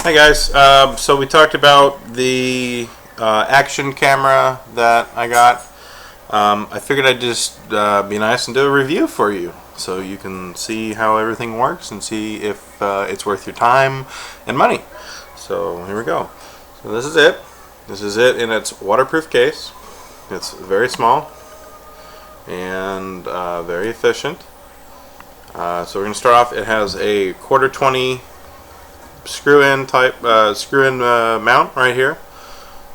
Hi guys, so we talked about the action camera that I got. I figured I'd just be nice and do a review for you so you can see how everything works and see if it's worth your time and money. So here we go. So this is it. This is it in its waterproof case. It's very small and very efficient. So we're going to start off. It has a 1/4-20 screw-in mount right here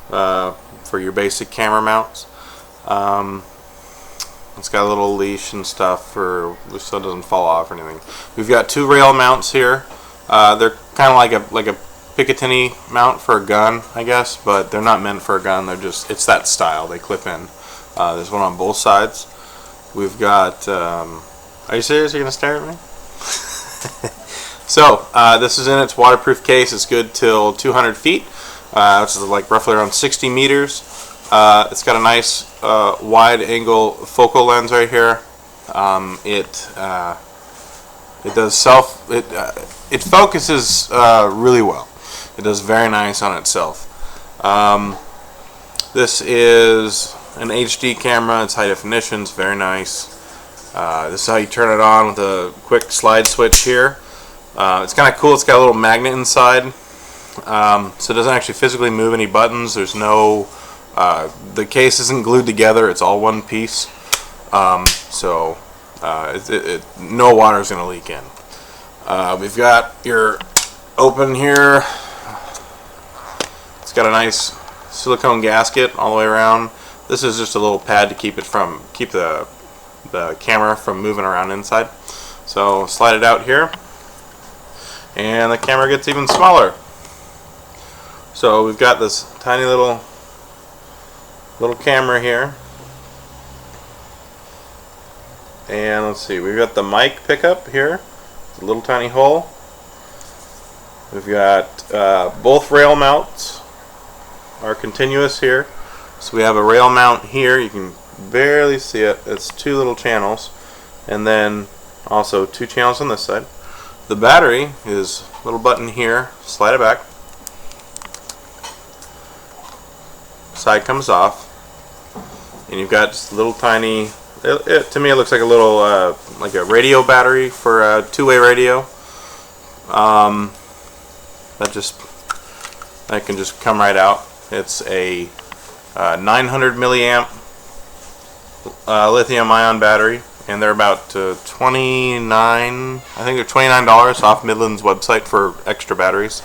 for your basic camera mounts. It's got a little leash and stuff so it doesn't fall off or anything. We've got 2 rail mounts here. They're kind of like a Picatinny mount for a gun, I guess, but they're not meant for a gun. It's that style. They clip in. There's one on both sides. We've got. Are you serious? You're gonna stare at me? So this is in its waterproof case. It's good till 200 feet, which is like roughly around 60 meters. It's got a nice wide-angle focal lens right here. It focuses really well. It does very nice on itself. This is an HD camera. It's high definition. It's very nice. This is how you turn it on with a quick slide switch here. It's kind of cool. It's got a little magnet inside, so it doesn't actually physically move any buttons. There's no, the case isn't glued together. It's all one piece, so no water is going to leak in. We've got your open here. It's got a nice silicone gasket all the way around. This is just a little pad to keep the camera from moving around inside. So slide it out here, and the camera gets even smaller. So we've got this tiny little camera here, and let's see, we've got the mic pickup here, a little tiny hole. We've got both rail mounts are continuous here. So we have a rail mount here. You can barely see it. It's 2 little channels, and then also 2 channels on this side. The battery is a little button here. Slide it back. Side comes off, and you've got just a little tiny. To me, it looks like a little like a radio battery for a 2-way radio. That can just come right out. It's a 900 milliamp lithium-ion battery, and they're about $29. I think they're $29 off Midland's website for extra batteries.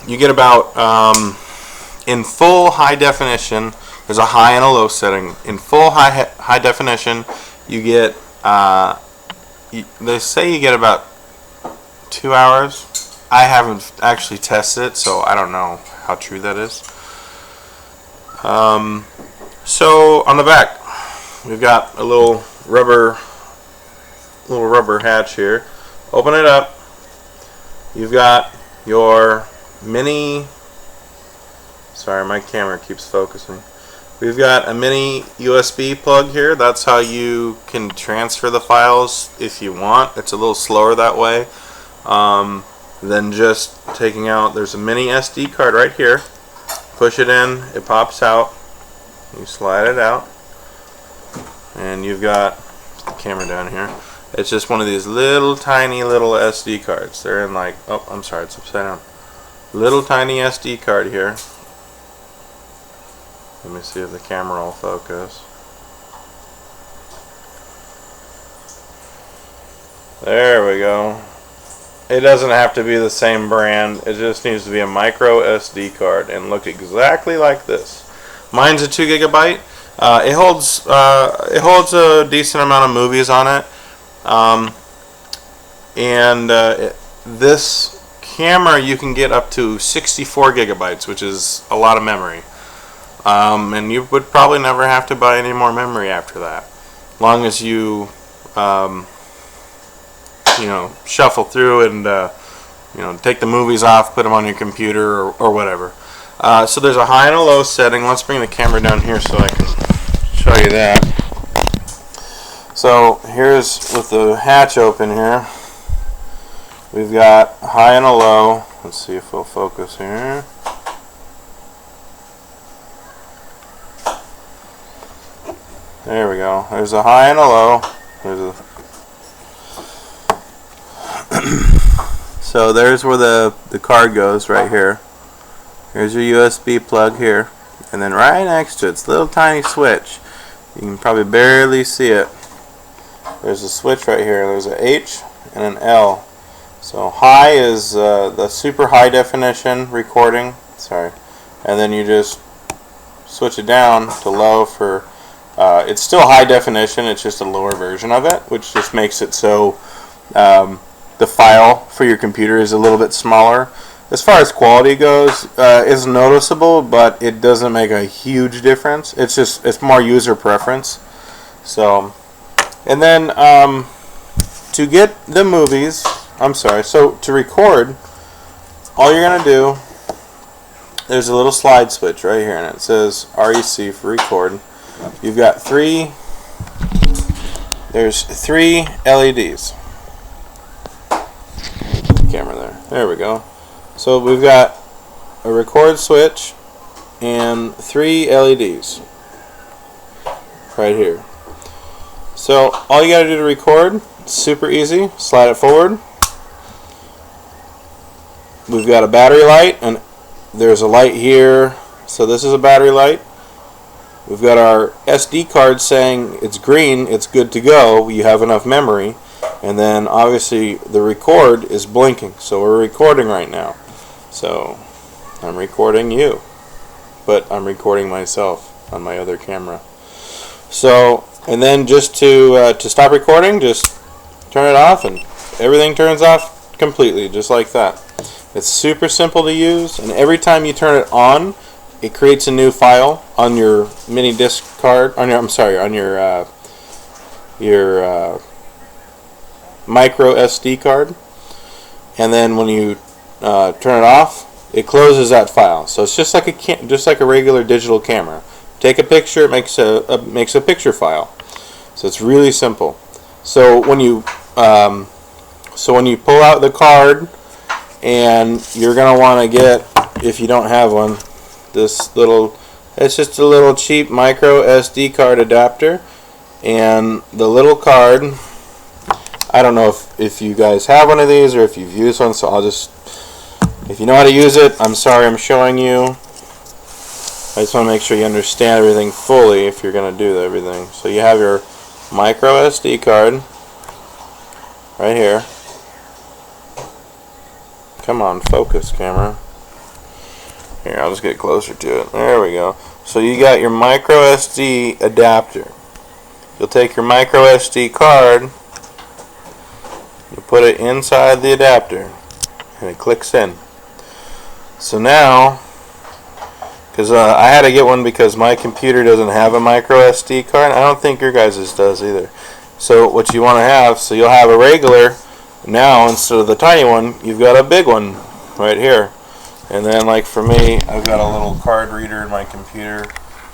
You get about in full high definition. There's a high and a low setting. In full high definition, you get. They say you get about 2 hours. I haven't actually tested it, so I don't know how true that is. So on the back, we've got a little rubber hatch here. Open it up. You've got your mini. Sorry, my camera keeps focusing. We've got a mini USB plug here. That's how you can transfer the files if you want. It's a little slower that way than just taking out. There's a mini SD card right here. Push it in, it pops out. You slide it out, and you've got the camera down here. It's just one of these little tiny little SD cards. They're in like, oh, I'm sorry, it's upside down. Little tiny SD card here. Let me see if the camera will focus. There we go. It doesn't have to be the same brand. It just needs to be a micro SD card and look exactly like this. Mine's a 2 gigabyte. It holds a decent amount of movies on it. This camera, you can get up to 64 gigabytes, which is a lot of memory. And you would probably never have to buy any more memory after that, long as you shuffle through and take the movies off, put them on your computer or whatever. So there's a high and a low setting. Let's bring the camera down here so I can show you that. So here's with the hatch open here. we've got a high and a low. Let's see if we'll focus here. There we go. There's a high and a low. There's a so there's where the card goes, right here. Here's your USB plug here, and then right next to it's a little tiny switch. You can probably barely see it. There's a switch right here. There's an H and an L. So high is the super high definition recording. Sorry, and then you just switch it down to low for. It's still high definition. It's just a lower version of it, which just makes it so the file for your computer is a little bit smaller. As far as quality goes, it's noticeable, but it doesn't make a huge difference. It's more user preference. So, and then to get the movies, so to record, all you're gonna do, there's a little slide switch right here, and it says REC for record. You've got there's three LEDs. Camera there we go. So we've got a record switch and 3 LEDs right here. So all you gotta do to record, super easy, slide it forward. We've got a battery light, and there's a light here, so this is a battery light. We've got our SD card saying it's green, it's good to go, you have enough memory. And then obviously the record is blinking, so we're recording right now. So I'm recording you, but I'm recording myself on my other camera. So, and then just to stop recording, just turn it off, and everything turns off completely, just like that. It's super simple to use, and every time you turn it on, it creates a new file on your mini disc card, on your micro SD card, and then when you turn it off, it closes that file. So it's just like a regular digital camera. Take a picture, it makes a picture file. So it's really simple. So when you pull out the card, and you're gonna want to get, if you don't have one, it's just a little cheap micro SD card adapter, and the little card, I don't know if you guys have one of these or if you've used one, so if you know how to use it, I'm sorry I'm showing you. I just want to make sure you understand everything fully if you're going to do everything. So you have your micro SD card right here. Come on, focus, camera. Here, I'll just get closer to it. There we go. So you got your micro SD adapter. You'll take your micro SD card, you put it inside the adapter, and it clicks in. So now, because I had to get one because my computer doesn't have a micro SD card. I don't think your guys's does either. So what you want to have, so you'll have a regular, now instead of the tiny one, you've got a big one right here. And then, like for me, I've got a little card reader in my computer,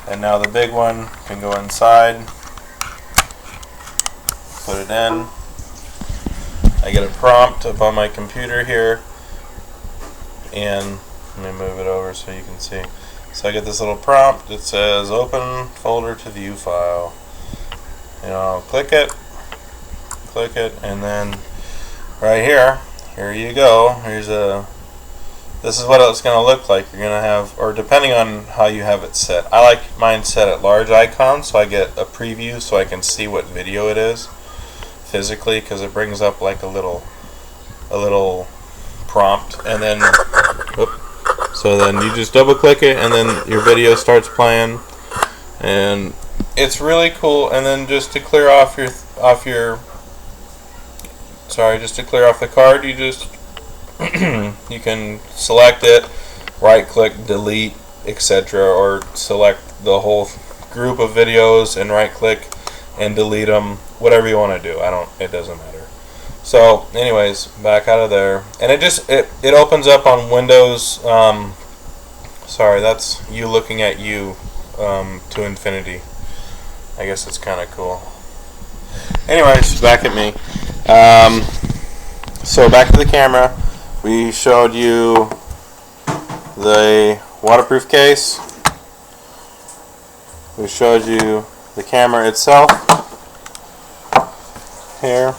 and now the big one can go inside, put it in. I get a prompt up on my computer here, and let me move it over so you can see. So I get this little prompt that says open folder to view file. I'll click it, and then right here you go. This is what it's going to look like. You're going to have, or depending on how you have it set. I like mine set at large icon, so I get a preview so I can see what video it is physically, because it brings up like a little prompt, and then so then you just double click it, and then your video starts playing, and it's really cool. And then just to clear off the card, you just you can select it, right click, delete, etc., or select the whole group of videos and right click and delete them, whatever you want to do. It doesn't matter. So anyways, back out of there, and it opens up on Windows. Sorry, that's you looking at you to infinity. I guess it's kind of cool. Anyways, back at me. So back to the camera. We showed you the waterproof case. We showed you the camera itself here.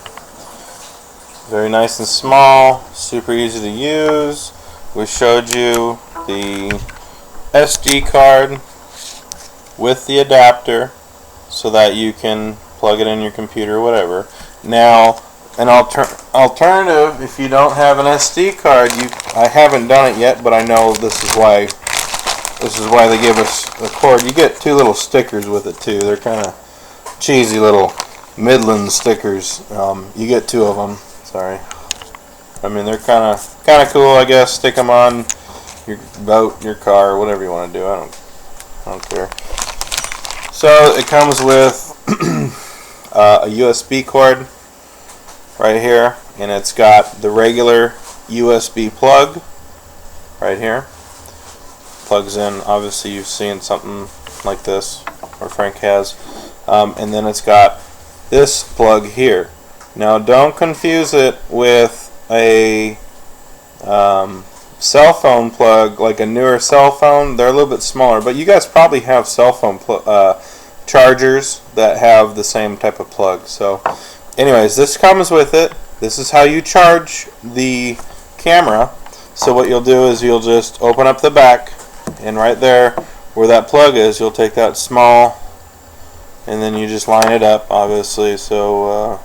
Very nice and small, super easy to use. We showed you the SD card with the adapter so that you can plug it in your computer or whatever. Now, an alternative, if you don't have an SD card, I haven't done it yet, but I know this is why they give us a cord. You get two little stickers with it too. They're kind of cheesy little Midland stickers. You get two of them. Sorry. I mean, they're kind of cool, I guess. Stick them on your boat, your car, whatever you want to do. I don't care. So it comes with a USB cord right here, and it's got the regular USB plug right here. Plugs in. Obviously, you've seen something like this, or Frank has, and then it's got this plug here. Now, don't confuse it with a cell phone plug, like a newer cell phone. They're a little bit smaller, but you guys probably have cell phone chargers that have the same type of plug. So anyways, this comes with it. This is how you charge the camera. So what you'll do is you'll just open up the back, and right there where that plug is, you'll take that small, and then you just line it up, obviously. So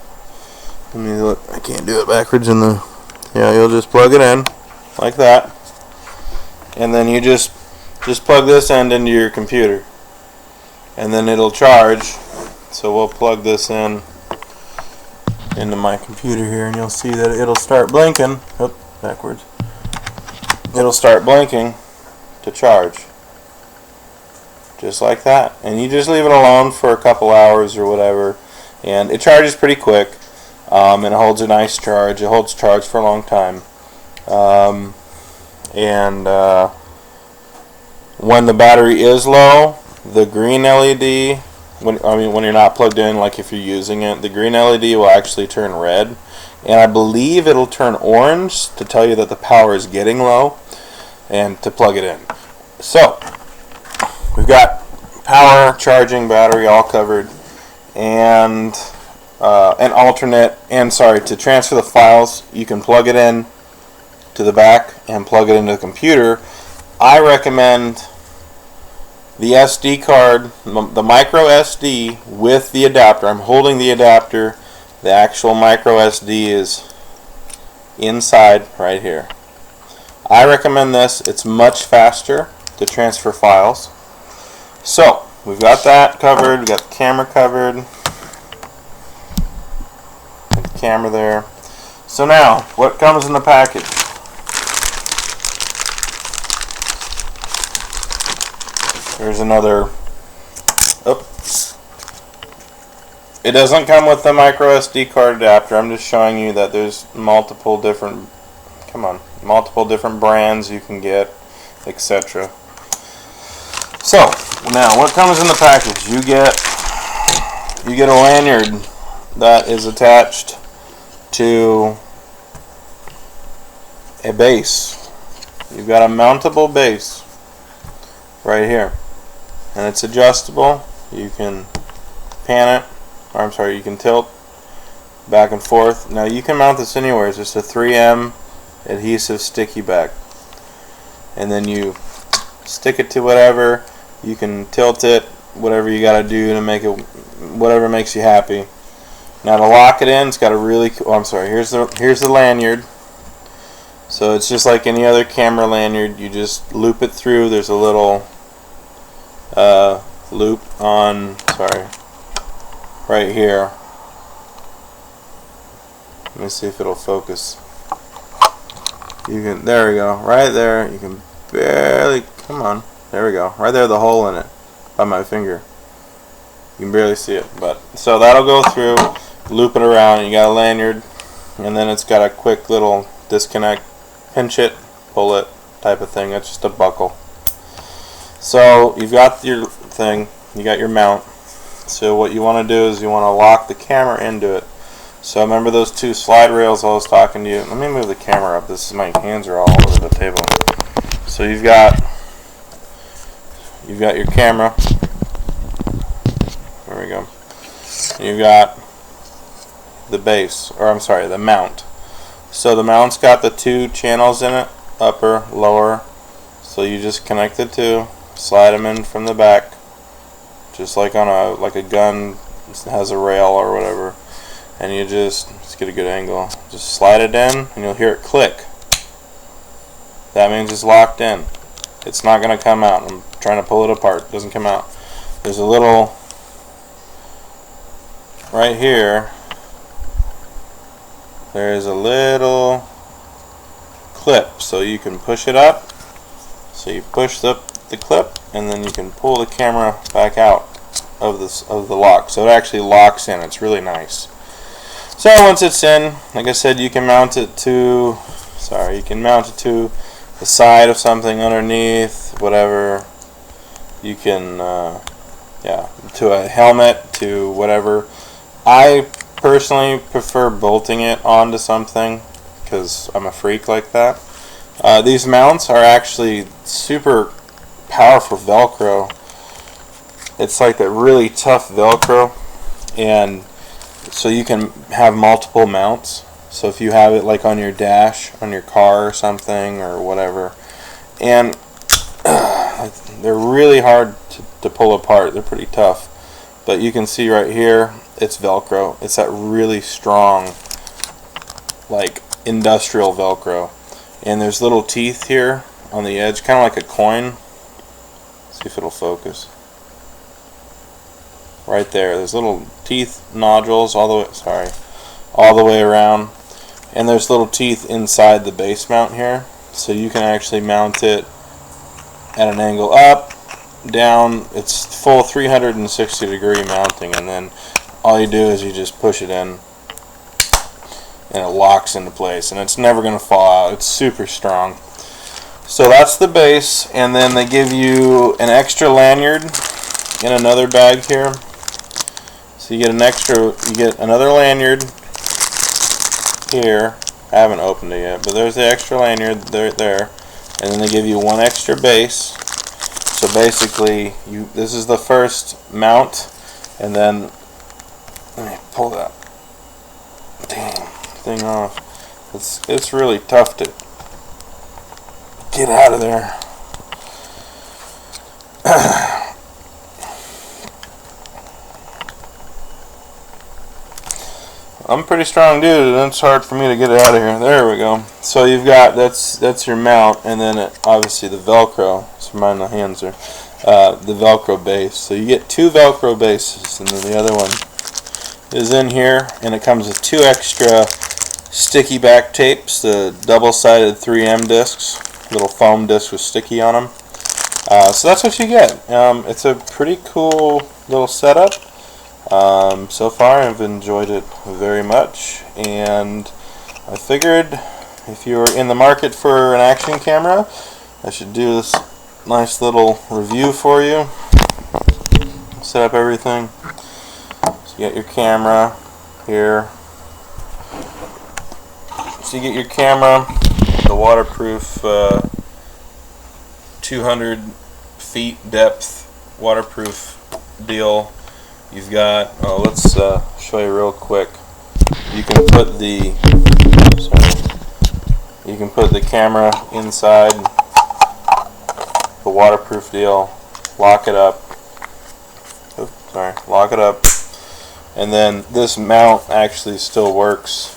let me look. I can't do it backwards in the. Yeah, you'll just plug it in like that, and then you just plug this end into your computer, and then it'll charge. So we'll plug this in into my computer here, and you'll see that it'll start blinking. Oop, backwards. It'll start blinking to charge, just like that. And you just leave it alone for a couple hours or whatever, and it charges pretty quick. And it holds a nice charge. It holds charge for a long time. When the battery is low, the green LED, when you're not plugged in, like if you're using it, the green LED will actually turn red, and I believe it'll turn orange to tell you that the power is getting low, and to plug it in. So we've got power, charging, battery all covered, and an alternate, and to transfer the files, you can plug it in to the back and plug it into the computer. I recommend the SD card, the micro SD with the adapter. I'm holding the adapter. The actual micro SD is inside right here. I recommend this. It's much faster to transfer files. So we've got that covered. We've got the camera covered. Camera there. So now, what comes in the package? There's another. It doesn't come with the micro SD card adapter. I'm just showing you that there's multiple different. Multiple different brands you can get, etc. So now, what comes in the package? You get a lanyard that is attached to a base. You've got a mountable base right here, and it's adjustable. You can pan it, or you can tilt back and forth. Now you can mount this anywhere. It's just a 3M adhesive sticky back, and then you stick it to whatever. You can tilt it, whatever you got to do to make it, whatever makes you happy. Now to lock it in, it's got a really cool, here's the lanyard. So it's just like any other camera lanyard. You just loop it through. There's a little loop on, right here. Let me see if it'll focus. There we go, right there. You can barely, come on, there we go, right there, the hole in it by my finger. You can barely see it, but so that'll go through, loop it around. You got a lanyard, and then it's got a quick little disconnect, pinch it, pull it type of thing. That's just a buckle. So you've got your thing, you got your mount. So what you want to do is you want to lock the camera into it. So remember those two slide rails I was talking to you. Let me move the camera up. My hands are all over the table. So you've got your camera. There we go. You've got the base, or I'm sorry, the mount. So the mount's got the two channels in it, upper, lower. So you just connect the two, slide them in from the back, just like on a gun has a rail or whatever. And you just get a good angle. Just slide it in, and you'll hear it click. That means it's locked in. It's not going to come out. I'm trying to pull it apart. It doesn't come out. There's a little right here. There's a little clip, so you can push it up. So you push the clip, and then you can pull the camera back out of the lock. So it actually locks in. It's really nice. So once it's in, like I said, you can mount it to the side of something underneath, whatever. You can, to a helmet, to whatever. I personally prefer bolting it onto something because I'm a freak like that. These mounts are actually super powerful Velcro. It's like a really tough Velcro, and so you can have multiple mounts. So if you have it like on your dash, on your car or something or whatever, and they're really hard to pull apart. They're pretty tough. But you can see right here, it's Velcro. It's that really strong, like industrial Velcro. And there's little teeth here on the edge, kind of like a coin. See if it'll focus. Right there, there's little teeth nodules all the way around, and there's little teeth inside the base mount here, so you can actually mount it at an angle up, down. It's full 360-degree mounting, and then all you do is you just push it in, and it locks into place, and it's never going to fall out. It's super strong. So that's the base, and then they give you an extra lanyard in another bag here. So you get another lanyard here. I haven't opened it yet, but there's the extra lanyard there, and then they give you one extra base. So basically, this is the first mount, and then let me pull that damn thing off. It's really tough to get out of there. I'm a pretty strong dude, and it's hard for me to get it out of here. There we go. So you've got, that's your mount, and then obviously the Velcro. It's mine, the hands are the Velcro base. So you get two Velcro bases, and then the other one is in here, and it comes with two extra sticky back tapes, the double-sided 3M discs, little foam discs with sticky on them. So that's what you get. It's a pretty cool little setup. So far I've enjoyed it very much, and I figured if you're in the market for an action camera, I should do this nice little review for you. Set up everything. So you get your camera here. So you get your camera, the waterproof 200 feet depth waterproof deal. You've got, let's show you real quick. You can put the camera inside the waterproof deal, lock it up. Lock it up, and then this mount actually still works.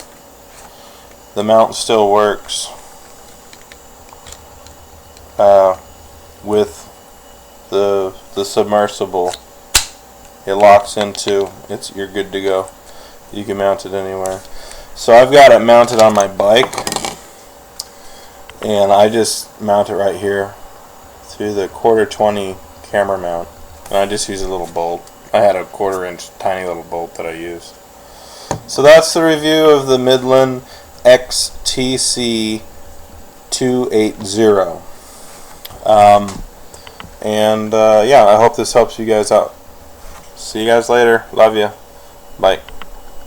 The mount still works with the submersible. It locks into, you're good to go. You can mount it anywhere. So I've got it mounted on my bike, and I just mount it right here through the 1/4-20 camera mount, and I just use a little bolt. I had a 1/4-inch tiny little bolt that I use. So that's the review of the Midland XTC 280. Yeah, I hope this helps you guys out. See you guys later. Love you. Bye.